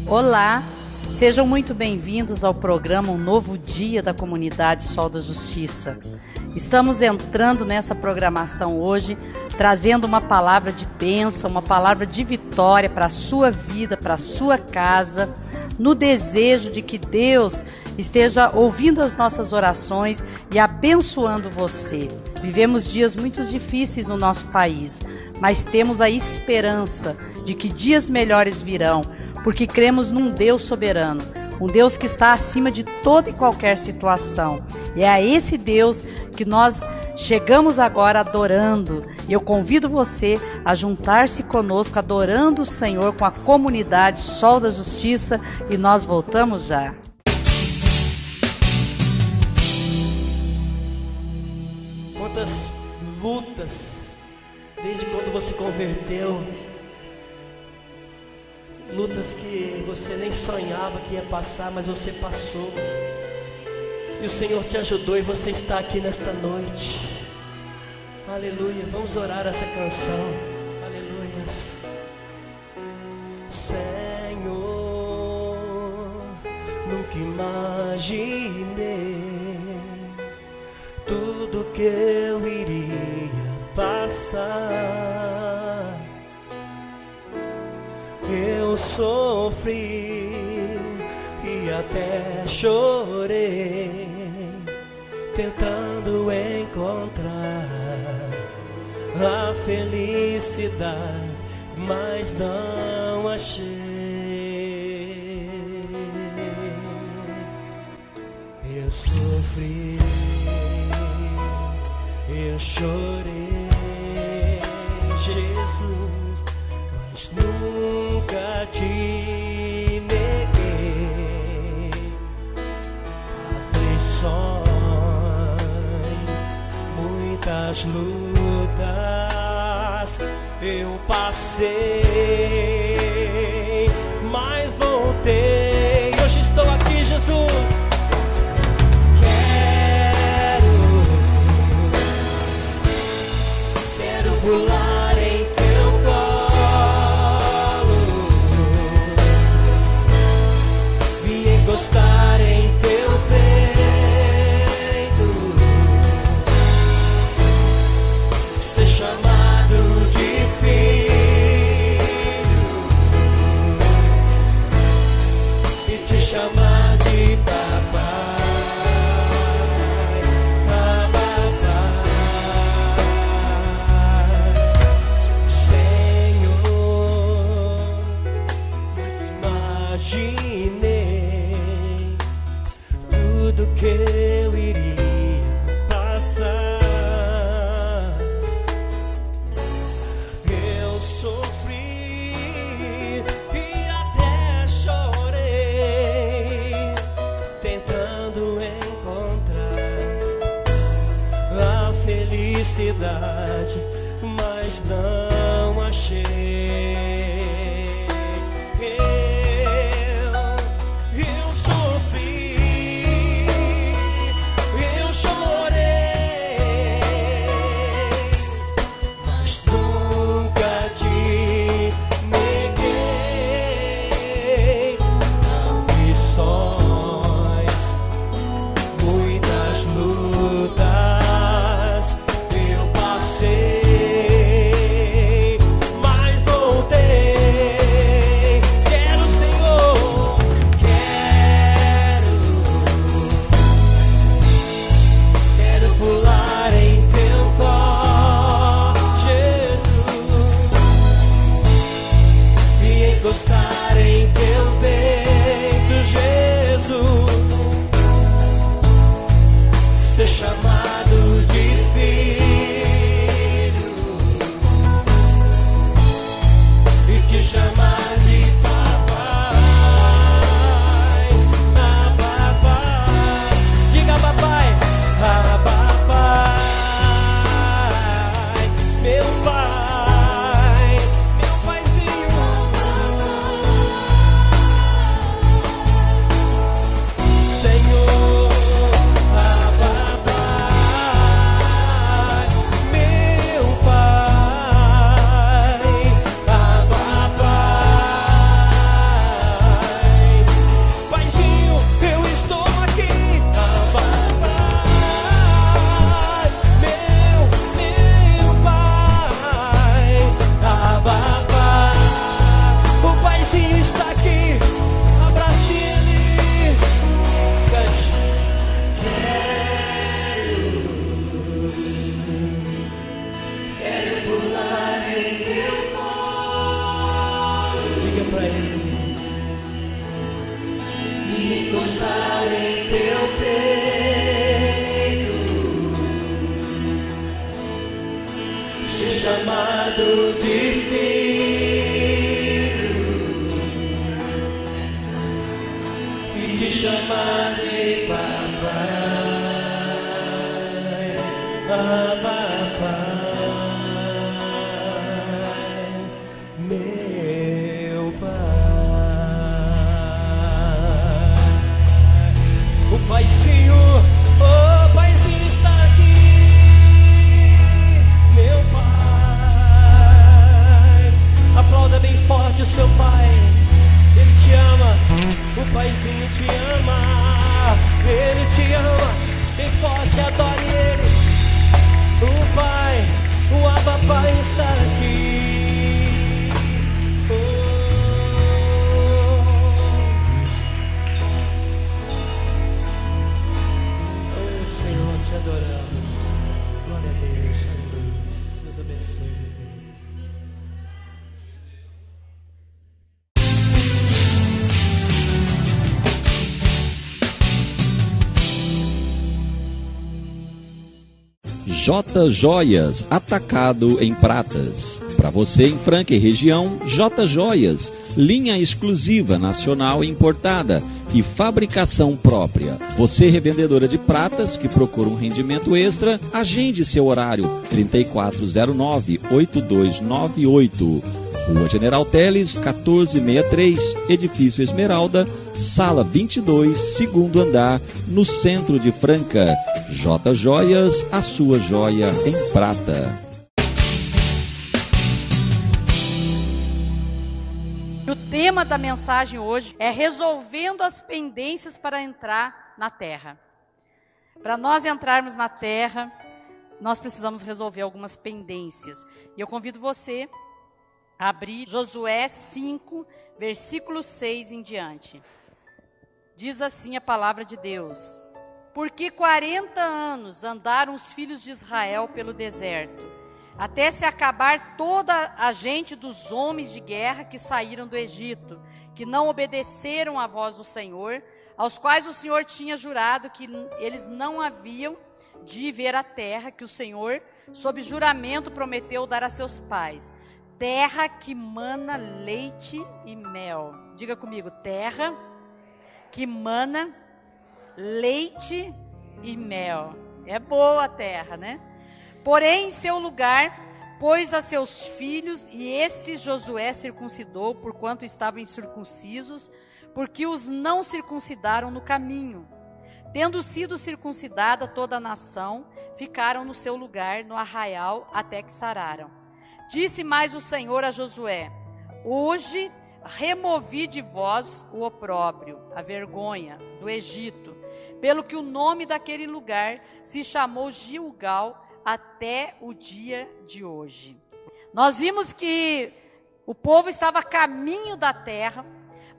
Olá, sejam muito bem-vindos ao programa Um Novo Dia da Comunidade Sol da Justiça. Estamos entrando nessa programação hoje, trazendo uma palavra de bênção, uma palavra de vitória para a sua vida, para a sua casa, no desejo de que Deus esteja ouvindo as nossas orações e abençoando você. Vivemos dias muito difíceis no nosso país, mas temos a esperança de que dias melhores virão, porque cremos num Deus soberano, um Deus que está acima de toda e qualquer situação. E é a esse Deus que nós chegamos agora adorando. E eu convido você a juntar-se conosco, adorando o Senhor com a comunidade Sol da Justiça, e nós voltamos já. Quantas lutas, desde quando você converteu, lutas que você nem sonhava que ia passar, mas você passou. E o Senhor te ajudou e você está aqui nesta noite. Aleluia, vamos orar essa canção. Aleluia. Senhor, nunca imaginei tudo que eu iria passar. Eu sofri e até chorei, tentando encontrar a felicidade, mas não achei. Eu sofri, eu chorei, Jesus, mas nunca te neguei. Aflições, muitas lutas eu passei, mas voltei. Hoje estou aqui, Jesus. Quero pular em teu colo, me encostar em teu peito, ser chamado de filho e te chamar de papai. Imaginei tudo que eu iria passar. Eu sofri e até chorei, tentando encontrar a felicidade, mas não achei. Gostar em teu peito, Jesus, ser chamado de filho e te chamar de papai. Ah, papai, diga papai. Ah, papai, meu pai, meu paizinho. descansar em teu peito, ser chamado de filho e te chamar de papai, papai, meu pai. O paizinho, oh paizinho está aqui, meu pai. Aplauda bem forte o seu pai, ele te ama, o paizinho te ama, ele te ama, bem forte, adore ele. O pai, o Abba Pai está aqui. Oh, Senhor, te adoramos. Glória a Deus, aleluia. Deus abençoe. J Joias, atacado em pratas. Para você em Franca e região, J Joias, linha exclusiva nacional importada e fabricação própria. Você revendedora de pratas que procura um rendimento extra, agende seu horário 3409-8298. Rua General Teles, 1463, Edifício Esmeralda, Sala 22, segundo andar, no centro de Franca. J Joias, a sua joia em prata. O tema da mensagem hoje é resolvendo as pendências para entrar na terra. Para nós entrarmos na terra, nós precisamos resolver algumas pendências. E eu convido você a abrir Josué 5, versículo 6 em diante. Diz assim a palavra de Deus: porque 40 anos andaram os filhos de Israel pelo deserto, até se acabar toda a gente dos homens de guerra que saíram do Egito, que não obedeceram à voz do Senhor, aos quais o Senhor tinha jurado que eles não haviam de ver a terra que o Senhor, sob juramento, prometeu dar a seus pais, terra que mana leite e mel. Diga comigo, terra que mana leite e mel. É boa a terra, né? Porém, em seu lugar, pôs a seus filhos, e estes Josué circuncidou, porquanto estavam incircuncisos, porque os não circuncidaram no caminho. Tendo sido circuncidada toda a nação, ficaram no seu lugar, no arraial, até que sararam. Disse mais o Senhor a Josué: hoje removi de vós o opróbrio, a vergonha do Egito, pelo que o nome daquele lugar se chamou Gilgal até o dia de hoje. Nós vimos que o povo estava a caminho da terra,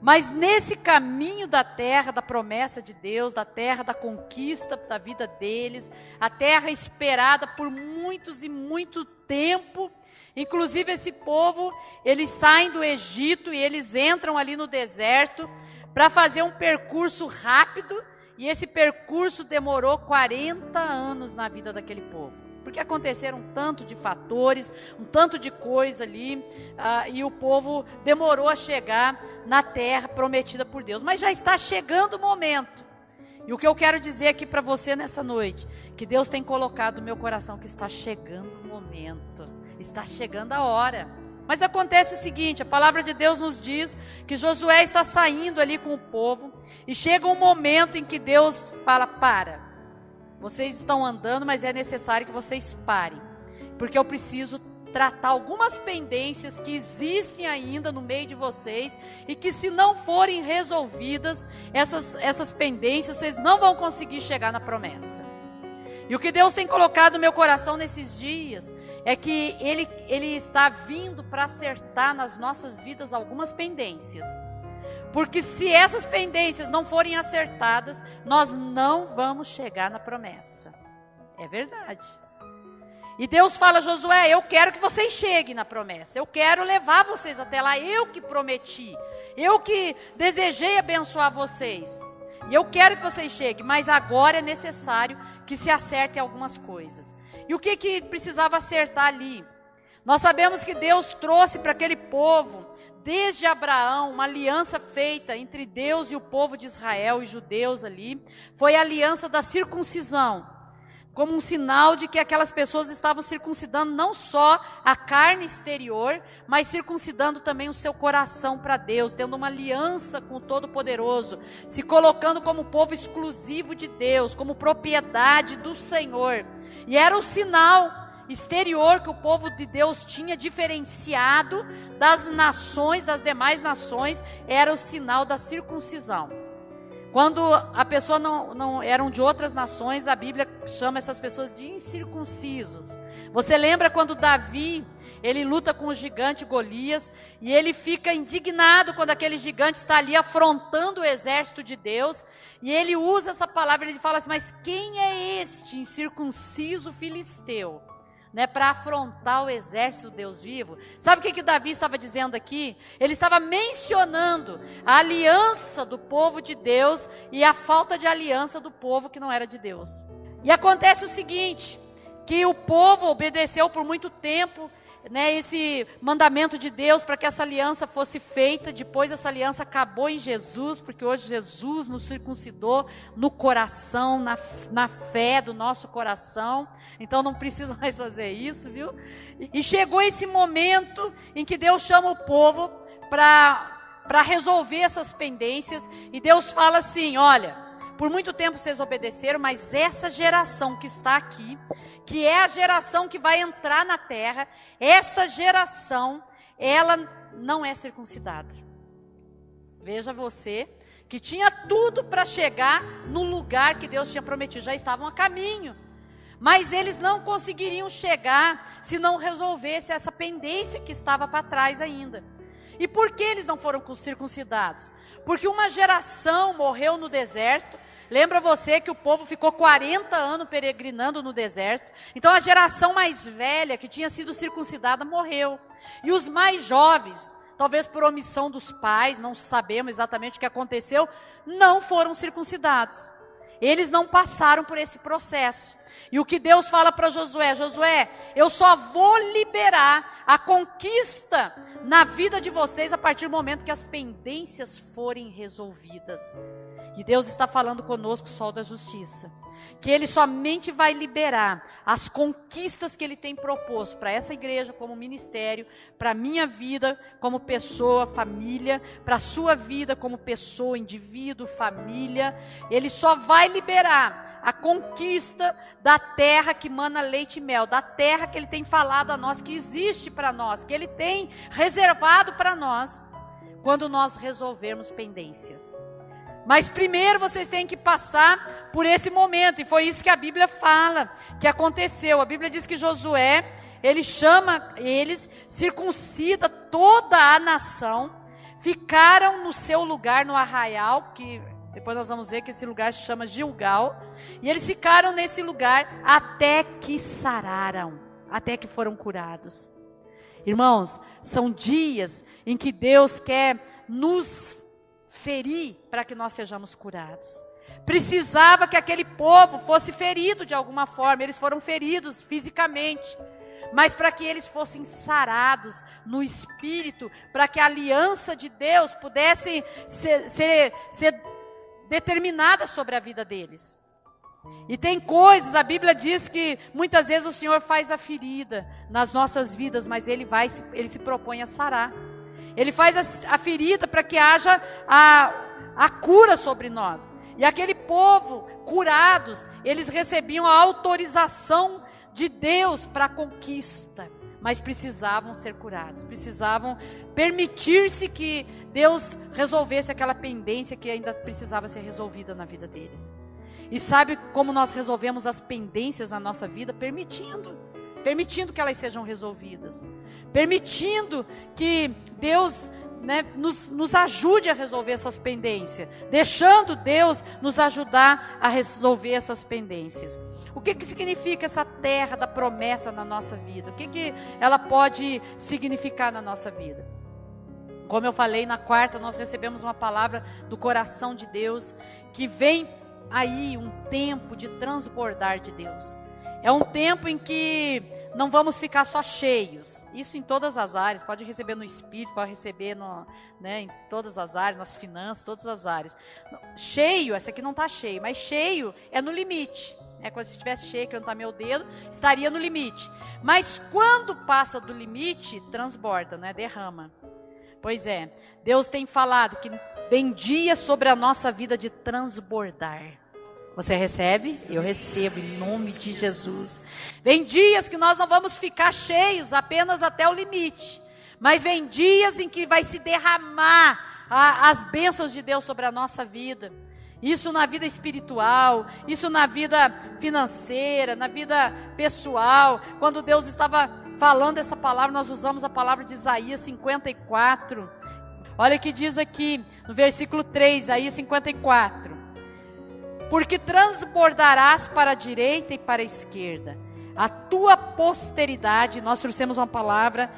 mas nesse caminho da terra, da promessa de Deus, da terra da conquista da vida deles, a terra esperada por muitos e muito tempo. Inclusive esse povo, eles saem do Egito e eles entram ali no deserto para fazer um percurso rápido, e esse percurso demorou 40 anos na vida daquele povo, porque aconteceram um tanto de fatores, um tanto de coisa ali, e o povo demorou a chegar na terra prometida por Deus, mas já está chegando o momento. E o que eu quero dizer aqui para você nessa noite, que Deus tem colocado no meu coração, que está chegando o momento, está chegando a hora. Mas acontece o seguinte, a palavra de Deus nos diz que Josué está saindo ali com o povo, e chega um momento em que Deus fala: para, vocês estão andando, mas é necessário que vocês parem, porque eu preciso tratar algumas pendências que existem ainda no meio de vocês, e que se não forem resolvidas, essas pendências, vocês não vão conseguir chegar na promessa. E o que Deus tem colocado no meu coração nesses dias, é que Ele está vindo para acertar nas nossas vidas algumas pendências. Porque se essas pendências não forem acertadas, nós não vamos chegar na promessa. É verdade. E Deus fala: Josué, eu quero que vocês cheguem na promessa. Eu quero levar vocês até lá. Eu que prometi. Eu que desejei abençoar vocês. E eu quero que vocês cheguem, mas agora é necessário que se acertem algumas coisas. E o que precisava acertar ali? Nós sabemos que Deus trouxe para aquele povo, desde Abraão, uma aliança feita entre Deus e o povo de Israel e judeus ali. Foi a aliança da circuncisão, como um sinal de que aquelas pessoas estavam circuncidando não só a carne exterior, mas circuncidando também o seu coração para Deus, tendo uma aliança com o Todo-Poderoso, se colocando como povo exclusivo de Deus, como propriedade do Senhor. E era o sinal exterior que o povo de Deus tinha diferenciado das nações, das demais nações, era o sinal da circuncisão. Quando a pessoa não eram de outras nações, a Bíblia chama essas pessoas de incircuncisos. Você lembra quando Davi, ele luta com o gigante Golias, e ele fica indignado quando aquele gigante está ali afrontando o exército de Deus, e ele usa essa palavra, ele fala assim, mas quem é este incircunciso filisteu? Para afrontar o exército do Deus vivo. Sabe o que Davi estava dizendo aqui? Ele estava mencionando a aliança do povo de Deus e a falta de aliança do povo que não era de Deus. E acontece o seguinte, que o povo obedeceu por muito tempo, esse mandamento de Deus para que essa aliança fosse feita. Depois essa aliança acabou em Jesus, porque hoje Jesus nos circuncidou no coração, na fé do nosso coração. Então não precisa mais fazer isso, viu? E chegou esse momento em que Deus chama o povo para resolver essas pendências, e Deus fala assim, olha, por muito tempo vocês obedeceram, mas essa geração que está aqui, que é a geração que vai entrar na terra, essa geração, ela não é circuncidada. Veja você, que tinha tudo para chegar no lugar que Deus tinha prometido, já estavam a caminho. Mas eles não conseguiriam chegar se não resolvesse essa pendência que estava para trás ainda. E por que eles não foram circuncidados? Porque uma geração morreu no deserto. Lembra você que o povo ficou 40 anos peregrinando no deserto? Então a geração mais velha, que tinha sido circuncidada, morreu. E os mais jovens, talvez por omissão dos pais, não sabemos exatamente o que aconteceu, não foram circuncidados. Eles não passaram por esse processo. E o que Deus fala para Josué, Josué, eu só vou liberar a conquista na vida de vocês a partir do momento que as pendências forem resolvidas. E Deus está falando conosco, Sol da Justiça, que Ele somente vai liberar as conquistas que Ele tem proposto para essa igreja como ministério, para a minha vida como pessoa, família, para a sua vida como pessoa, indivíduo, família. Ele só vai liberar a conquista da terra que mana leite e mel, da terra que Ele tem falado a nós, que existe para nós, que Ele tem reservado para nós, quando nós resolvermos pendências. Mas primeiro vocês têm que passar por esse momento, e foi isso que a Bíblia fala, que aconteceu. A Bíblia diz que Josué, ele chama eles, circuncida toda a nação, ficaram no seu lugar no arraial, que depois nós vamos ver que esse lugar se chama Gilgal, e eles ficaram nesse lugar até que sararam, até que foram curados. Irmãos, são dias em que Deus quer nos ferir para que nós sejamos curados. Precisava que aquele povo fosse ferido de alguma forma, eles foram feridos fisicamente, mas para que eles fossem sarados no espírito, para que a aliança de Deus pudesse ser determinada sobre a vida deles. E tem coisas, a Bíblia diz que muitas vezes o Senhor faz a ferida nas nossas vidas, mas Ele se propõe a sarar. Ele faz a ferida para que haja a cura sobre nós. E aquele povo, curados, eles recebiam a autorização de Deus para a conquista. Mas precisavam ser curados, precisavam permitir-se que Deus resolvesse aquela pendência que ainda precisava ser resolvida na vida deles. E sabe como nós resolvemos as pendências na nossa vida? Permitindo que elas sejam resolvidas, permitindo que Deus nos ajude a resolver essas pendências, deixando Deus nos ajudar a resolver essas pendências. O que significa essa terra da promessa na nossa vida? O que ela pode significar na nossa vida? Como eu falei, na quarta nós recebemos uma palavra do coração de Deus, que vem aí um tempo de transbordar de Deus. É um tempo em que não vamos ficar só cheios, isso em todas as áreas, pode receber no espírito, pode receber em todas as áreas, nas finanças, todas as áreas. Cheio, essa aqui não está cheio, mas cheio é no limite. Quando se estivesse cheio, que não está meu dedo, estaria no limite. Mas quando passa do limite, transborda, derrama. Pois é, Deus tem falado que vem dias sobre a nossa vida de transbordar. Você recebe? Eu recebo em nome de Jesus. Vem dias que nós não vamos ficar cheios apenas até o limite, mas vem dias em que vai se derramar as bênçãos de Deus sobre a nossa vida. Isso na vida espiritual, isso na vida financeira, na vida pessoal. Quando Deus estava falando essa palavra, nós usamos a palavra de Isaías 54. Olha o que diz aqui no versículo 3, Isaías 54. Porque transbordarás para a direita e para a esquerda. A tua posteridade, nós trouxemos uma palavra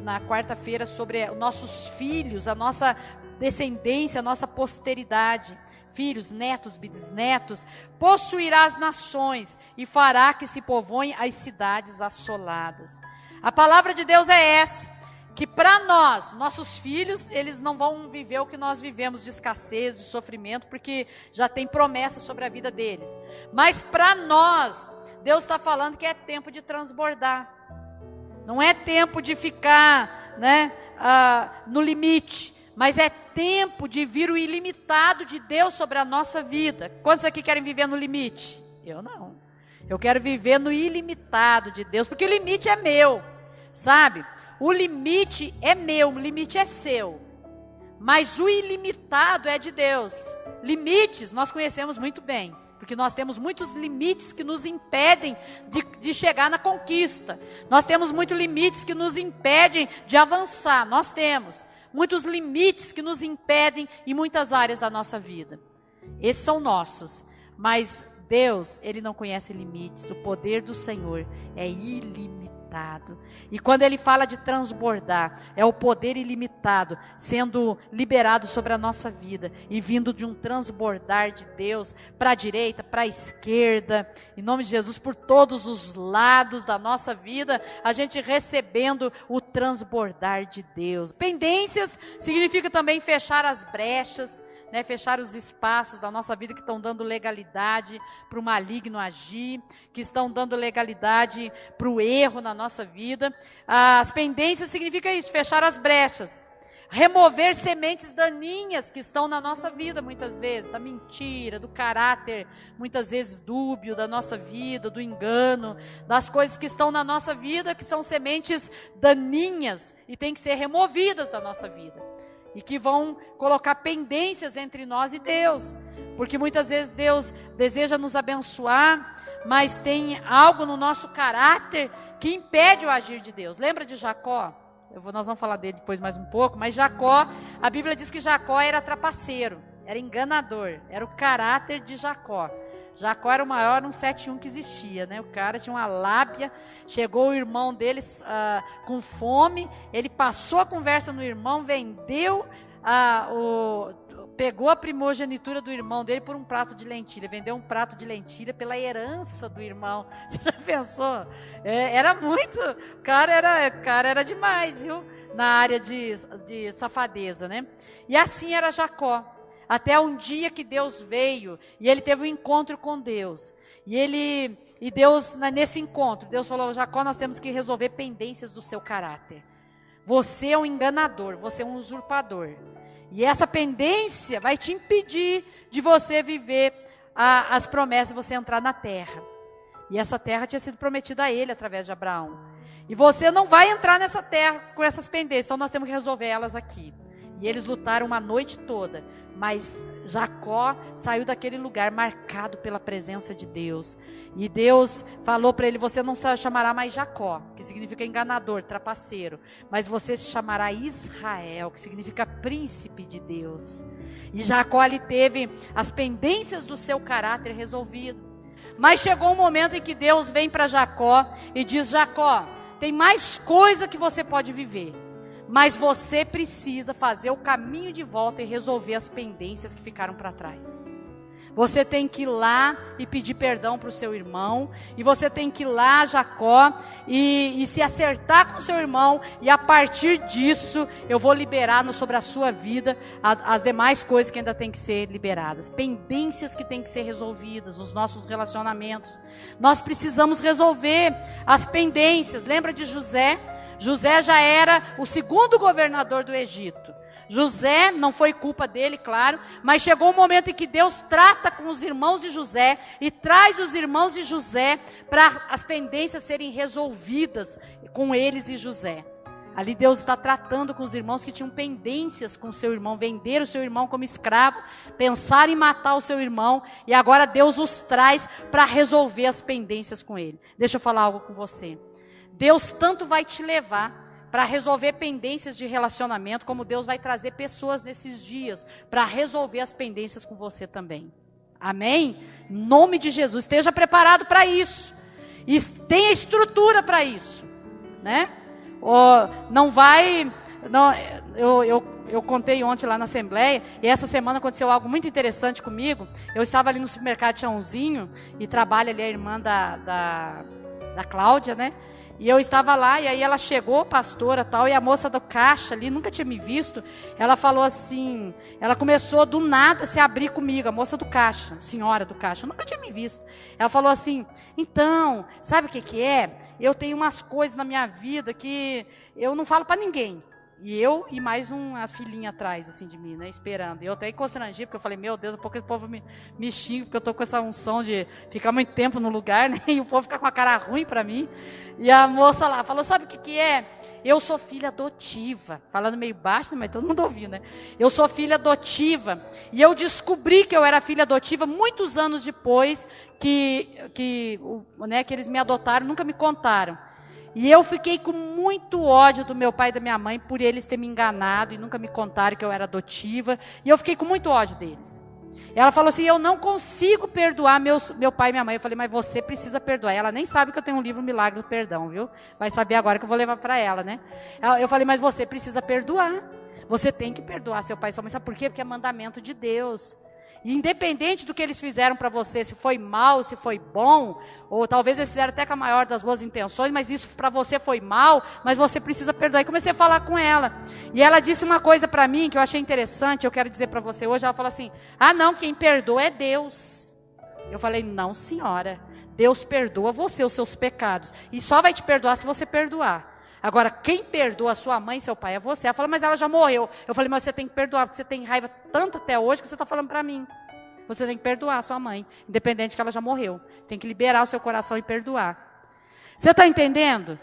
na quarta-feira sobre os nossos filhos, a nossa descendência, a nossa posteridade. Filhos, netos, bisnetos, possuirá as nações e fará que se povoem as cidades assoladas. A palavra de Deus é essa, que para nós, nossos filhos, eles não vão viver o que nós vivemos de escassez, de sofrimento, porque já tem promessa sobre a vida deles. Mas para nós, Deus está falando que é tempo de transbordar. Não é tempo de ficar no limite, mas é tempo de vir o ilimitado de Deus sobre a nossa vida. Quantos aqui querem viver no limite? Eu não. Eu quero viver no ilimitado de Deus, porque o limite é meu, sabe? O limite é meu, o limite é seu. Mas o ilimitado é de Deus. Limites nós conhecemos muito bem, porque nós temos muitos limites que nos impedem de chegar na conquista. Nós temos muitos limites que nos impedem de avançar. Nós temos muitos limites que nos impedem em muitas áreas da nossa vida. Esses são nossos, mas Deus, Ele não conhece limites. O poder do Senhor é ilimitado. E quando Ele fala de transbordar, é o poder ilimitado sendo liberado sobre a nossa vida e vindo de um transbordar de Deus para a direita, para a esquerda, em nome de Jesus, por todos os lados da nossa vida, a gente recebendo o transbordar de Deus. Pendências significa também fechar as brechas, fechar os espaços da nossa vida que estão dando legalidade para o maligno agir, que estão dando legalidade para o erro na nossa vida. As pendências significa isso, fechar as brechas, remover sementes daninhas que estão na nossa vida muitas vezes, da mentira, do caráter muitas vezes dúbio da nossa vida, do engano, das coisas que estão na nossa vida que são sementes daninhas e têm que ser removidas da nossa vida. E que vão colocar pendências entre nós e Deus. Porque muitas vezes Deus deseja nos abençoar, mas tem algo no nosso caráter que impede o agir de Deus. Lembra de Jacó? Nós vamos falar dele depois mais um pouco, mas Jacó, a Bíblia diz que Jacó era trapaceiro, era enganador, era o caráter de Jacó. Jacó era o maior 171 que existia, O cara tinha uma lábia, chegou o irmão dele com fome, ele passou a conversa no irmão, vendeu, pegou a primogenitura do irmão dele por um prato de lentilha, vendeu um prato de lentilha pela herança do irmão. Você já pensou? Era muito, o cara era demais, viu? Na área de safadeza, E assim era Jacó. Até um dia que Deus veio e ele teve um encontro com Deus. E Deus, nesse encontro, Deus falou: Jacó, nós temos que resolver pendências do seu caráter. Você é um enganador, você é um usurpador. E essa pendência vai te impedir de você viver as promessas, de você entrar na terra. E essa terra tinha sido prometida a ele através de Abraão. E você não vai entrar nessa terra com essas pendências, então nós temos que resolver elas aqui. E eles lutaram uma noite toda, mas Jacó saiu daquele lugar marcado pela presença de Deus. E Deus falou para ele: você não se chamará mais Jacó, que significa enganador, trapaceiro, mas você se chamará Israel, que significa príncipe de Deus. E Jacó ali teve as pendências do seu caráter resolvido. Mas chegou um momento em que Deus vem para Jacó e diz: Jacó, tem mais coisa que você pode viver. Mas você precisa fazer o caminho de volta e resolver as pendências que ficaram para trás. Você tem que ir lá e pedir perdão para o seu irmão. E você tem que ir lá, Jacó, e se acertar com o seu irmão. E a partir disso, eu vou liberar sobre a sua vida as demais coisas que ainda tem que ser liberadas. Pendências que tem que ser resolvidas nos nossos relacionamentos. Nós precisamos resolver as pendências. Lembra de José? José já era o segundo governador do Egito. José, não foi culpa dele, claro, mas chegou um momento em que Deus trata com os irmãos de José e traz os irmãos de José para as pendências serem resolvidas com eles e José. Ali Deus está tratando com os irmãos que tinham pendências com o seu irmão, venderam o seu irmão como escravo, pensaram em matar o seu irmão, e agora Deus os traz para resolver as pendências com ele. Deixa eu falar algo com você. Deus tanto vai te levar para resolver pendências de relacionamento, como Deus vai trazer pessoas nesses dias para resolver as pendências com você também. Amém? Em nome de Jesus, esteja preparado para isso. E tenha estrutura para isso, né? Não vai... Não, eu contei ontem lá na Assembleia, e essa semana aconteceu algo muito interessante comigo. Eu estava ali no supermercado Chãozinho, e trabalha ali a irmã da Cláudia, né? E eu estava lá, e aí ela chegou, pastora tal, e a moça do caixa ali, nunca tinha me visto, ela falou assim, ela começou do nada a se abrir comigo, a moça do caixa, senhora do caixa, nunca tinha me visto. Ela falou assim, então, sabe o que é? Eu tenho umas coisas na minha vida que eu não falo para ninguém. E eu e mais uma filhinha atrás, assim, de mim, né, esperando. E eu até constrangi, porque eu falei, meu Deus, um pouco esse povo me xinga, porque eu tô com essa unção de ficar muito tempo no lugar, né, e o povo fica com a cara ruim para mim. E a moça lá falou, sabe o que é? Eu sou filha adotiva. Falando meio baixo, mas todo mundo ouviu, né? Eu sou filha adotiva. E eu descobri que eu era filha adotiva muitos anos depois que eles me adotaram, nunca me contaram. E eu fiquei com muito ódio do meu pai e da minha mãe por eles terem me enganado e nunca me contaram que eu era adotiva. E eu fiquei com muito ódio deles. Ela falou assim, eu não consigo perdoar meu pai e minha mãe. Eu falei, mas você precisa perdoar. Ela nem sabe que eu tenho um livro Milagre do Perdão, viu? Vai saber agora que eu vou levar para ela, né? Eu falei, mas você precisa perdoar. Você tem que perdoar seu pai e sua mãe. Sabe por quê? Porque é mandamento de Deus. E independente do que eles fizeram para você, se foi mal, se foi bom, ou talvez eles fizeram até com a maior das boas intenções, mas isso para você foi mal, mas você precisa perdoar. E comecei a falar com ela. E ela disse uma coisa para mim que eu achei interessante, eu quero dizer para você hoje. Ela falou assim, não, quem perdoa é Deus. Eu falei, não senhora, Deus perdoa você, os seus pecados. E só vai te perdoar se você perdoar. Agora, quem perdoa a sua mãe e seu pai é você. Ela falou, mas ela já morreu. Eu falei, mas você tem que perdoar, porque você tem raiva tanto até hoje que você está falando para mim. Você tem que perdoar a sua mãe, independente que ela já morreu. Você tem que liberar o seu coração e perdoar. Você está entendendo?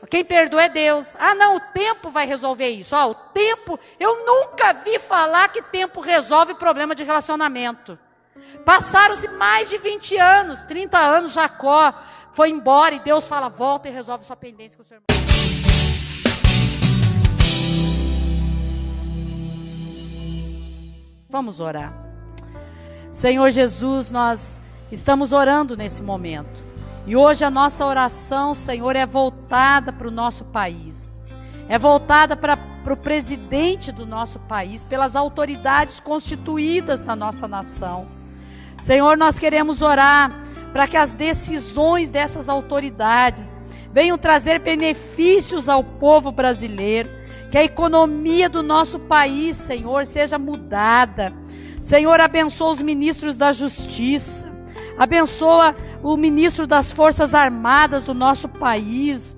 Quem perdoa é Deus. Não, o tempo vai resolver isso. O tempo, eu nunca vi falar que tempo resolve problema de relacionamento. Passaram-se mais de 20 anos, 30 anos, Jacó foi embora e Deus fala, volta e resolve sua pendência com o seu irmão. Vamos orar. Senhor Jesus, nós estamos orando nesse momento. E hoje a nossa oração, Senhor, é voltada para o nosso país. É voltada para o presidente do nosso país, pelas autoridades constituídas na nossa nação. Senhor, nós queremos orar para que as decisões dessas autoridades venham trazer benefícios ao povo brasileiro. Que a economia do nosso país, Senhor, seja mudada. Senhor, abençoa os ministros da Justiça. Abençoa o ministro das Forças Armadas do nosso país.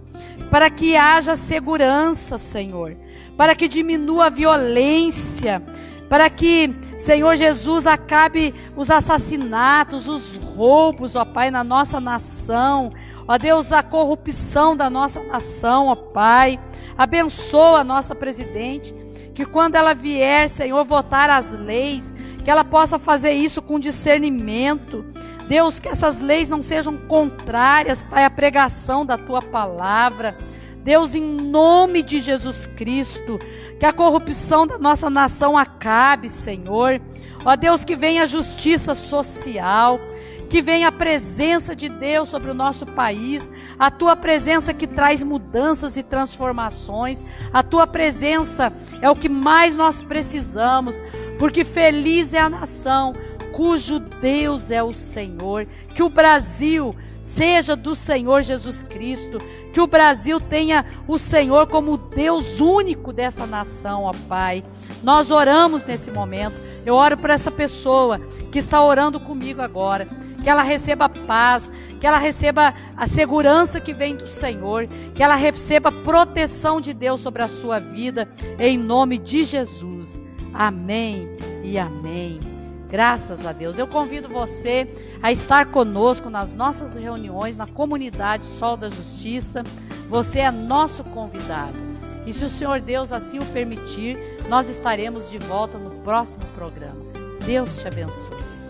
Para que haja segurança, Senhor. Para que diminua a violência. Para que, Senhor Jesus, acabe os assassinatos, os roubos, ó Pai, na nossa nação. Ó Deus, a corrupção da nossa nação, ó Pai. Abençoa a nossa presidente, que quando ela vier, Senhor, votar as leis, que ela possa fazer isso com discernimento. Deus, que essas leis não sejam contrárias, Pai, à pregação da Tua palavra. Deus, em nome de Jesus Cristo, que a corrupção da nossa nação acabe, Senhor. Ó Deus, que venha a justiça social, que venha a presença de Deus sobre o nosso país, a tua presença que traz mudanças e transformações. A tua presença é o que mais nós precisamos, porque feliz é a nação cujo Deus é o Senhor. Que o Brasil seja do Senhor Jesus Cristo, que o Brasil tenha o Senhor como Deus único dessa nação, ó Pai. Nós oramos nesse momento. Eu oro por essa pessoa que está orando comigo agora, que ela receba paz, que ela receba a segurança que vem do Senhor, que ela receba proteção de Deus sobre a sua vida, em nome de Jesus. Amém e amém. Graças a Deus. Eu convido você a estar conosco nas nossas reuniões na comunidade Sol da Justiça. Você é nosso convidado. E se o Senhor Deus assim o permitir, nós estaremos de volta no próximo programa. Deus te abençoe.